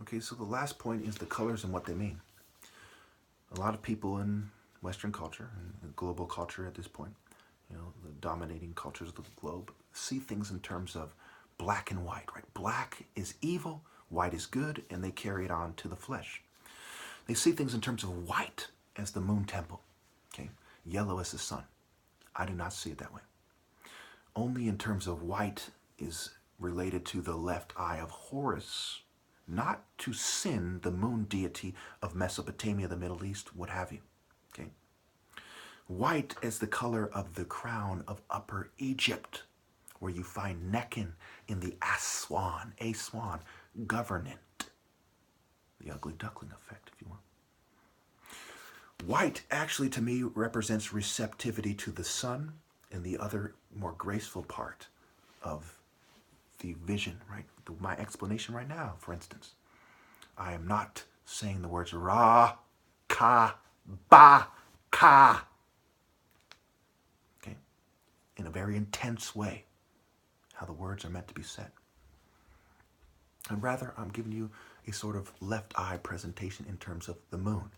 Okay, so the last point is the colors and what they mean. A lot of people in Western culture and global culture at this point, the dominating cultures of the globe, see things in terms of black and white, right? Black is evil, white is good, and they carry it on to the flesh. They see things in terms of white as the moon temple, okay? Yellow as the sun. I do not see it that way. Only in terms of white is related to the left eye of Horus, not to Sin, the moon deity of Mesopotamia, the Middle East, what have you. Okay? White as the color of the crown of Upper Egypt, where you find Nekhen in the Aswan, governant. The ugly duckling effect, if you will. White actually to me represents receptivity to the sun and the other more graceful part of the vision, right? My explanation right now, for instance. I am not saying the words Ra, Ka, Ba, Ka. Okay? In a very intense way, how the words are meant to be said. And rather, I'm giving you a sort of left eye presentation in terms of the moon.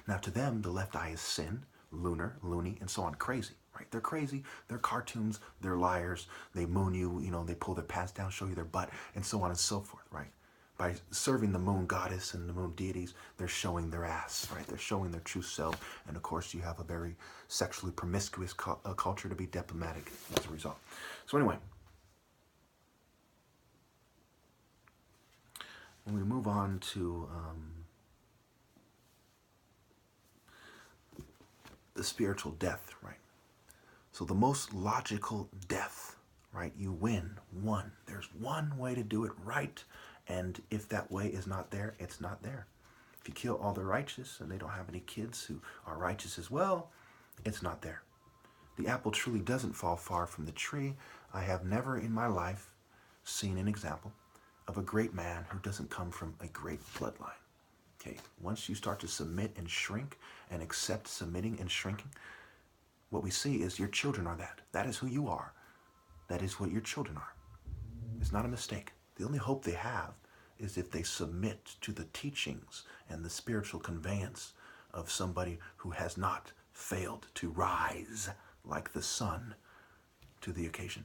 Now, to them, the left eye is sin, lunar, loony, and so on, crazy. Right? They're crazy, they're cartoons, they're liars, they moon you, they pull their pants down, show you their butt, and so on and so forth, right? By serving the moon goddess and the moon deities, they're showing their ass, right? They're showing their true self, and of course you have a very sexually promiscuous culture, to be diplomatic as a result. So anyway, when we move on to the spiritual death, right? So the most logical death, right? You win one. There's one way to do it right, and if that way is not there, it's not there. If you kill all the righteous and they don't have any kids who are righteous as well, it's not there. The apple truly doesn't fall far from the tree. I have never in my life seen an example of a great man who doesn't come from a great bloodline. Okay, once you start to submit and shrink and accept submitting and shrinking, what we see is your children are that. That is who you are. That is what your children are. It's not a mistake. The only hope they have is if they submit to the teachings and the spiritual conveyance of somebody who has not failed to rise like the sun to the occasion.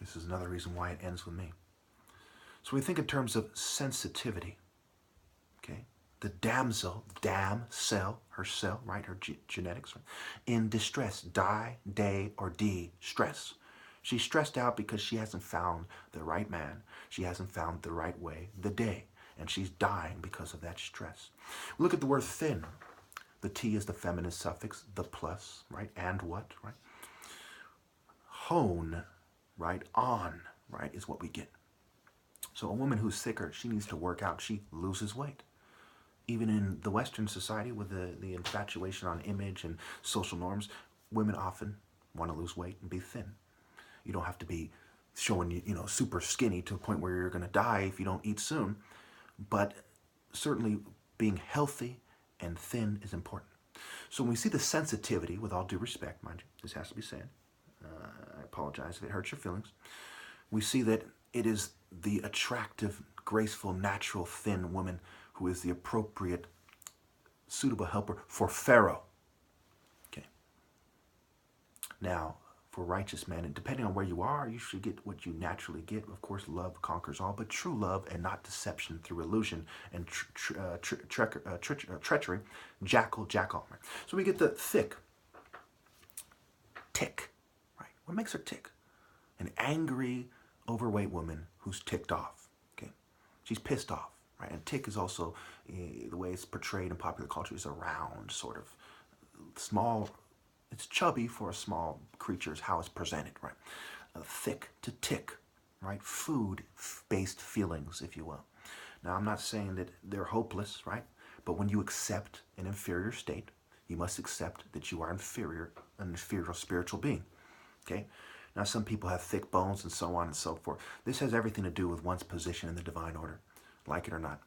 This is another reason why it ends with me. So we think in terms of sensitivity. Okay? The damsel, cell, her cell, right, her genetics, right? In distress, day, or stress. She's stressed out because she hasn't found the right man. She hasn't found the right way, the day, and she's dying because of that stress. Look at the word thin. The T is the feminine suffix, the plus, right, and what, right? Hone, right, on, right, is what we get. So a woman who's sicker, she needs to work out. She loses weight. Even in the Western society with the infatuation on image and social norms, women often want to lose weight and be thin. You don't have to be showing, super skinny to a point where you're going to die if you don't eat soon. But certainly being healthy and thin is important. So when we see the sensitivity, with all due respect, mind you, this has to be said. I apologize if it hurts your feelings. We see that it is the attractive, graceful, natural, thin woman who is the appropriate, suitable helper for Pharaoh. Okay. Now, for righteous men, and depending on where you are, you should get what you naturally get. Of course, love conquers all, but true love and not deception through illusion and treachery, jackal. Right? So we get the thick, tick. Right? What makes her tick? An angry, overweight woman who's ticked off. Okay, she's pissed off. Right? And tick is also, the way it's portrayed in popular culture, is a round, sort of small. It's chubby for a small creature is how it's presented, right? Thick to tick, right? Food-based feelings, if you will. Now, I'm not saying that they're hopeless, right? But when you accept an inferior state, you must accept that you are inferior, an inferior spiritual being, okay? Now, some people have thick bones and so on and so forth. This has everything to do with one's position in the divine order, like it or not.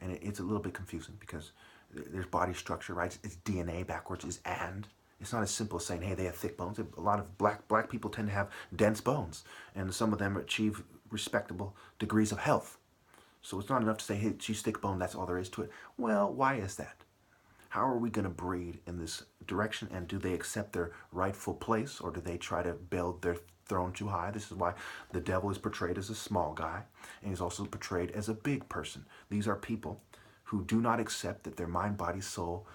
And it's a little bit confusing because there's body structure, right? It's DNA backwards is and. It's not as simple as saying, hey, they have thick bones. A lot of black people tend to have dense bones, and some of them achieve respectable degrees of health. So it's not enough to say, hey, she's thick bone, that's all there is to it. Well, why is that? How are we going to breed in this direction? And do they accept their rightful place, or do they try to build their throne too high? This is why the devil is portrayed as a small guy, and he's also portrayed as a big person. These are people who do not accept that their mind, body, soul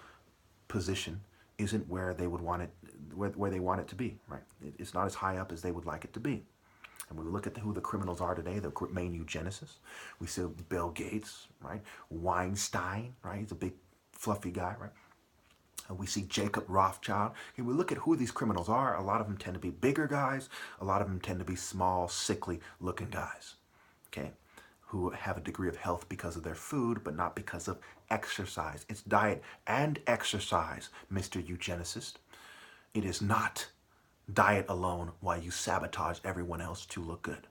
position isn't where they would want it, where they want it to be, right? It's not as high up as they would like it to be. And when we look at who the criminals are today, the main eugenicists, we see Bill Gates, right? Weinstein, right? He's a big fluffy guy, right? And we see Jacob Rothschild. And we look at who these criminals are. A lot of them tend to be bigger guys. A lot of them tend to be small, sickly looking guys, okay? Who have a degree of health because of their food, but not because of exercise. It's diet and exercise, Mr. Eugenicist. It is not diet alone while you sabotage everyone else to look good.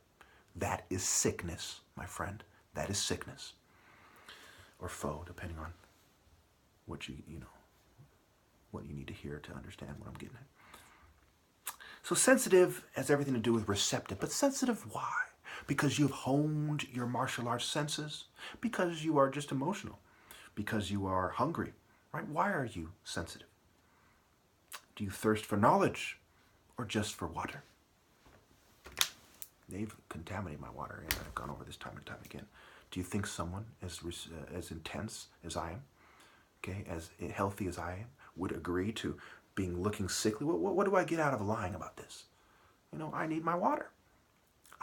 That is sickness, my friend. That is sickness. Or foe, depending on what you know, what you need to hear to understand what I'm getting at. So sensitive has everything to do with receptive, but sensitive why? Because you've honed your martial arts senses? Because you are just emotional? Because you are hungry, right? Why are you sensitive? Do you thirst for knowledge or just for water? They've contaminated my water, and I've gone over this time and time again. Do you think someone as intense as I am, okay, as healthy as I am, would agree to looking sickly? What do I get out of lying about this? You know, I need my water.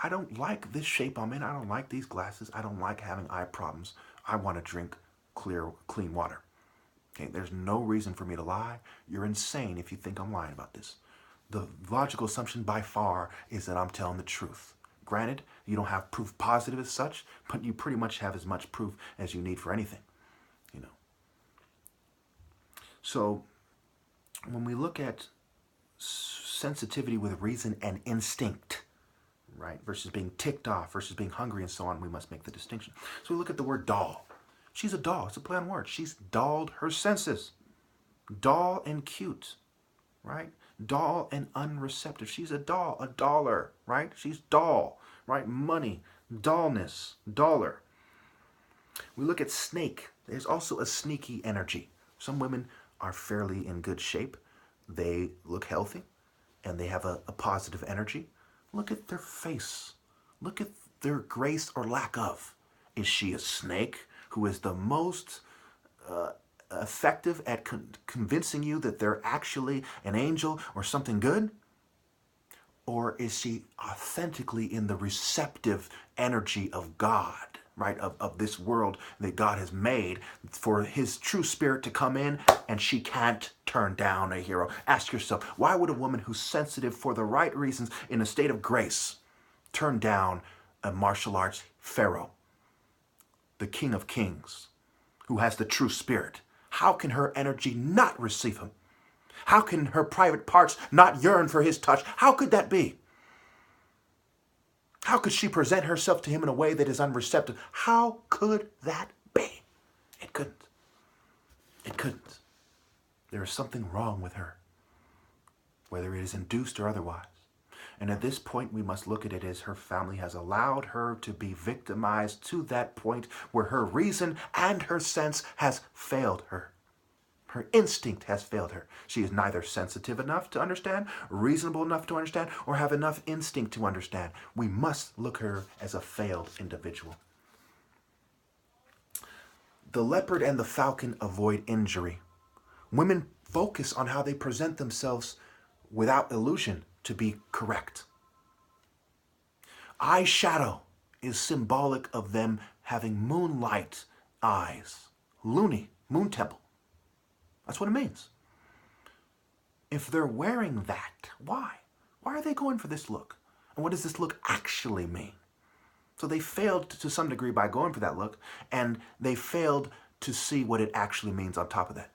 I don't like this shape I'm in. I don't like these glasses. I don't like having eye problems. I want to drink clean water. Okay, there's no reason for me to lie. You're insane if you think I'm lying about this. The logical assumption by far is that I'm telling the truth. Granted, you don't have proof positive as such, but you pretty much have as much proof as you need for anything, you know. So when we look at sensitivity with reason and instinct, right, versus being ticked off, versus being hungry and so on, we must make the distinction. So we look at the word doll. She's a doll. It's a play on words. She's dulled her senses. Dull and cute, right? Dull and unreceptive. She's a doll, a dollar, right? She's dull, right? Money, dullness, dollar. We look at snake. There's also a sneaky energy. Some women are fairly in good shape. They look healthy, and they have a positive energy. Look at their face. Look at their grace or lack of. Is she a snake who is the most effective at convincing you that they're actually an angel or something good? Or is she authentically in the receptive energy of God, right? Of this world that God has made for his true spirit to come in, and she can't turn down a hero. Ask yourself, why would a woman who's sensitive for the right reasons in a state of grace turn down a martial arts pharaoh, the King of Kings, who has the true spirit? How can her energy not receive him? How can her private parts not yearn for his touch? How could that be? How could she present herself to him in a way that is unreceptive? How could that be? It couldn't. It couldn't. There is something wrong with her, whether it is induced or otherwise. And at this point, we must look at it as her family has allowed her to be victimized to that point where her reason and her sense has failed her. Her instinct has failed her. She is neither sensitive enough to understand, reasonable enough to understand, or have enough instinct to understand. We must look at her as a failed individual. The leopard and the falcon avoid injury. Women focus on how they present themselves without illusion to be correct. Eyeshadow is symbolic of them having moonlight eyes. Loony, moon temple. That's what it means. If they're wearing that, why? Why are they going for this look? And what does this look actually mean? So they failed to some degree by going for that look, and they failed to see what it actually means on top of that.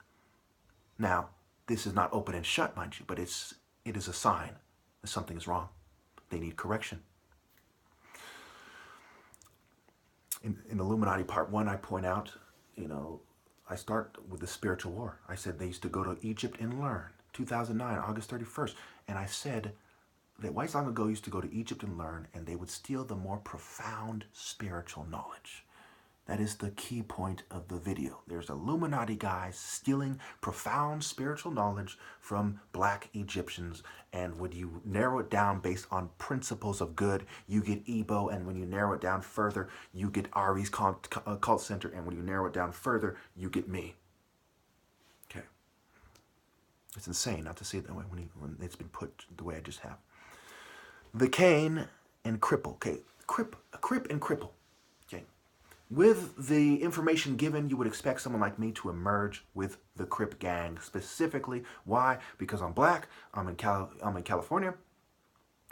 Now, this is not open and shut, mind you, but it is a sign that something is wrong. They need correction. In Illuminati Part 1, I point out, I start with the spiritual war. I said they used to go to Egypt and learn 2009, August 31st. And I said that whites long ago used to go to Egypt and learn, and they would steal the more profound spiritual knowledge. That is the key point of the video. There's Illuminati guys stealing profound spiritual knowledge from black Egyptians. And when you narrow it down based on principles of good, you get Ebo. And when you narrow it down further, you get Ari's cult center. And when you narrow it down further, you get me. Okay. It's insane not to see it that way when it's been put the way I just have. The Cain and cripple. Okay. Crip and cripple. Okay. With the information given, you would expect someone like me to emerge with the Crip gang specifically. Why? Because I'm black. I'm in California.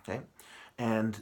Okay, and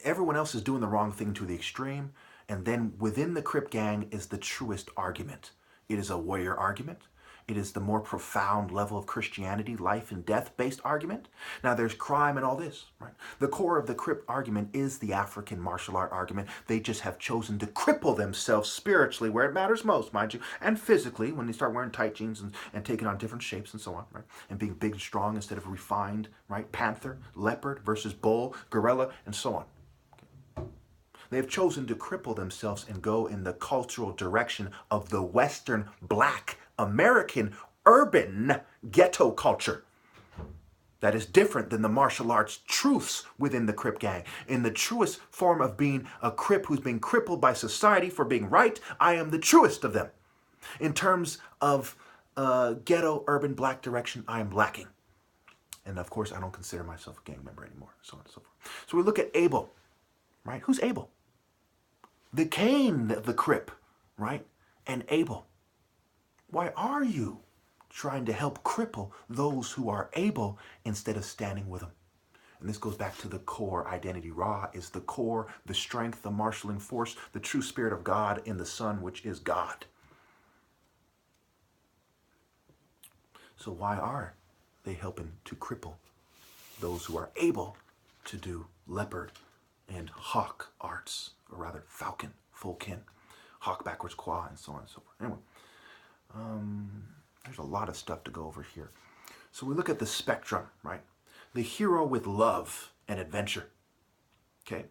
everyone else is doing the wrong thing to the extreme. And then within the Crip gang is the truest argument. It is a warrior argument. It is the more profound level of Christianity, life and death based argument. Now there's crime and all this, right? The core of the Crip argument is the African martial art argument. They just have chosen to cripple themselves spiritually where it matters most, mind you, and physically when they start wearing tight jeans and taking on different shapes and so on, right? And being big and strong instead of refined, right? Panther, leopard versus bull, gorilla, and so on. Okay. They have chosen to cripple themselves and go in the cultural direction of the Western black American urban ghetto culture that is different than the martial arts truths within the Crip gang. In the truest form of being a Crip who's been crippled by society for being right, I am the truest of them. In terms of ghetto urban black direction, I am lacking. And of course, I don't consider myself a gang member anymore, so on and so forth. So we look at Abel, right? Who's Abel? The Cain, the Crip, right? And Abel. Why are you trying to help cripple those who are able instead of standing with them? And this goes back to the core identity. Ra is the core, the strength, the marshaling force, the true spirit of God in the Son, which is God. So why are they helping to cripple those who are able to do leopard and hawk arts, or rather falcon, full kin, hawk backwards qua, and so on and so forth? Anyway. There's a lot of stuff to go over here. So we look at the spectrum, right? The hero with love and adventure, okay?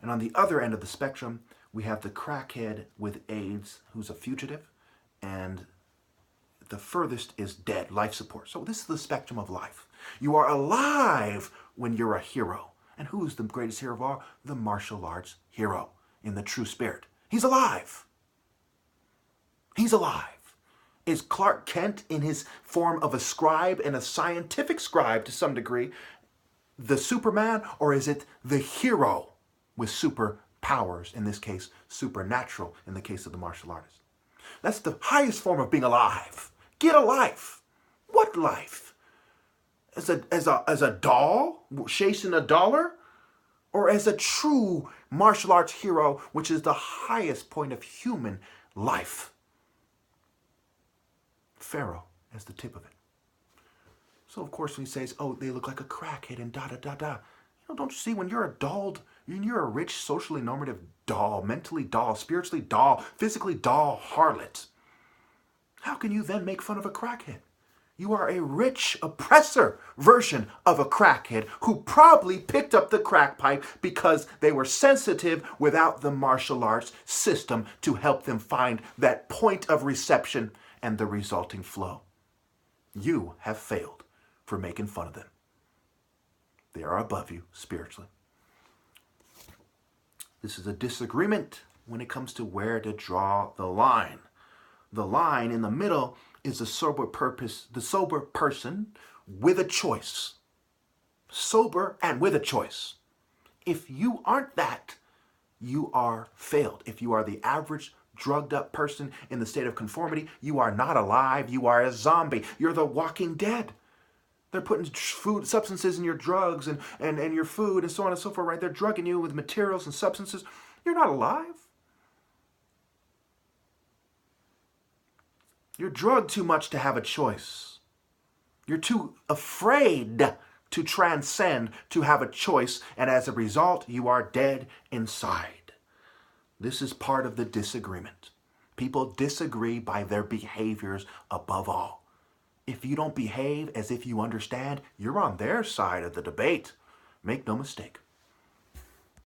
And on the other end of the spectrum, we have the crackhead with AIDS who's a fugitive, and the furthest is dead, life support. So this is the spectrum of life. You are alive when you're a hero. And who's the greatest hero of all? The martial arts hero in the true spirit. He's alive. He's alive. Is Clark Kent in his form of a scribe and a scientific scribe to some degree the Superman, or is it the hero with superpowers, in this case supernatural in the case of the martial artist? That's the highest form of being alive. Get a life. What life? As a doll chasing a dollar? Or as a true martial arts hero, which is the highest point of human life? Pharaoh as the tip of it. So of course when he says, oh, they look like a crackhead and da-da-da-da. You know, don't you see when you're a dulled, you're a rich, socially normative doll, mentally doll, spiritually doll, physically doll harlot, how can you then make fun of a crackhead? You are a rich oppressor version of a crackhead who probably picked up the crack pipe because they were sensitive without the martial arts system to help them find that point of reception and the resulting flow. You have failed for making fun of them. They are above you spiritually. This is a disagreement when it comes to where to draw the line. The line in the middle is the sober person with a choice. Sober and with a choice. If you aren't that, you are failed. If you are the average drugged up person in the state of conformity, you are not alive, you are a zombie. You're the walking dead. They're putting food, substances in your drugs and your food and so on and so forth, right? They're drugging you with materials and substances. You're not alive. You're drugged too much to have a choice. You're too afraid to transcend to have a choice, and as a result, you are dead inside. This is part of the disagreement. People disagree by their behaviors above all. If you don't behave as if you understand, you're on their side of the debate. Make no mistake.